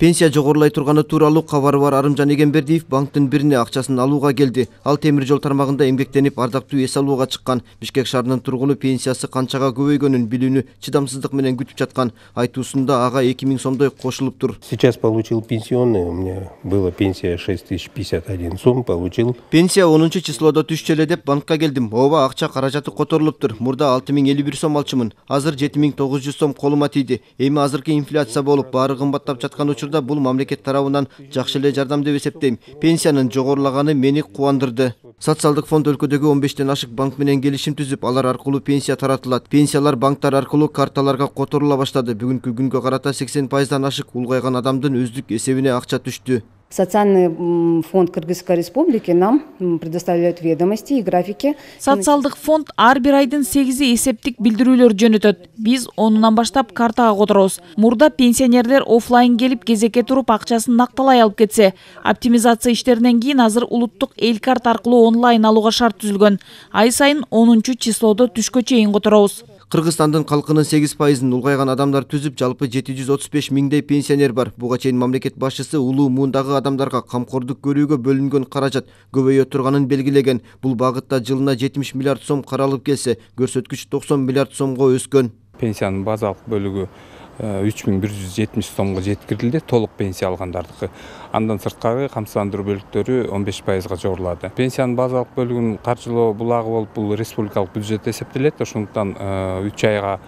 Пенсия жогорулай турганы тууралуу кабары бар Арымжан Эгембердиев банктын бирине акчасын алууга келди. Ал темир жол тармагында эмгектенип ардактуу эс алууга чыккан. Бишкек шаарынын тургуну пенсиясы канчага көбөйгөнүн билүүнү чыдамсыздык менен күтүп жаткан. Айтуусунда ага 2000 сомдой кошулуптур. Сейчас получил пенсионный, у меня была пенсия 6051 сом, получил. Пенсия 10 числодо түшчү эле деп банкка келдим. Ооба акча каражаты которулуптур. Мурда 6051 сом алчумун. Азыр 7900 сом колума тийди. Эми азыркы инфляция болуп баары кымбаттап жаткан учурда бул мамлекет тарабынан жакшы эле жардам деп эсептейм. Пенсиянын жогорулаганы мени кубандырды. Социалдык фонд өлкөдөгү 15тен ашык банк менен келишим түзүп, алар аркылуу пенсия таратылат. Пенсиялар банктар аркылуу карталарга которула баштады. Бүгүнкү күнгө карата 80%дан ашык улгайган адамдын өздүк эсебине акча түштү. Социальный фонд Кыргызской республики нам предоставляет ведомости и графики. Социалдык фонд ар бир айдын 8 эсептик билдирүүлөр жөнөтөт. Биз онунан баштап картага которобуз. Мурда пенсионерлер офлайн келип кезекке туруп акчасын накталай алып кетсе, оптимизация иштеринен кийин азыр улуттук эл карт аркылуу онлайн алууга шарт түзүлгөн. Ай сайын 10 числодо түшкө чейин которобуз. Кыргызстандын калкынын 8%ын улгайган адамдар түзүп, жалпы 735 миңдей пенсионер бар. Буга чейин мамлекет башчысы улуу муундагы адамдарга камкордук көрүүгө бөлүнгөн каражат көбөйө турганын белгилеген. Бул багытта жылына 70 миллиард сом каралып келсе, көрсөткүч 90 миллиард сомго өскөн. Пенсиянын базалык бөлүгү 3170 сомго жеткирилди, толук пенсия алгандардыкы. Андан сырткары камсыздандыруу бөлүктөрү 15%га жогорулады. Пенсиянын базалык бөлүгүн каржылоо булагы болуп, бул республикалык бюджет эсептелет. Ошондуктан 3 айга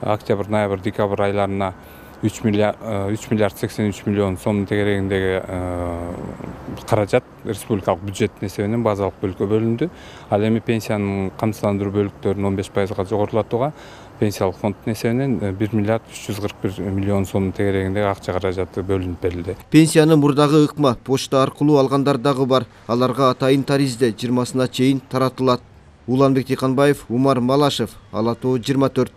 октябрь, ноябрь, декабрь айларына 3 миллиард 83 миллион сомдун тегерегиндеги каражат республикалык бюджеттин эсебинен базалык бөлүккө бөлүндү. Ал эми пенсиянын камсыздандыруу бөлүктөрүнүн 15%га жогорулатууга пенсиялык фонддун эсебинен 1 миллиард 341 миллион сомдун тегерегиндеги акча каражаты бөлүнүп берилди. Пенсияны мурдагы ыкма почта аркылуу алгандар дагы бар. Аларга атайын таризде 20-сына чейин таратылат. Уланбек Тыйканбаев, Умар Малашев, Ала Тоо 24.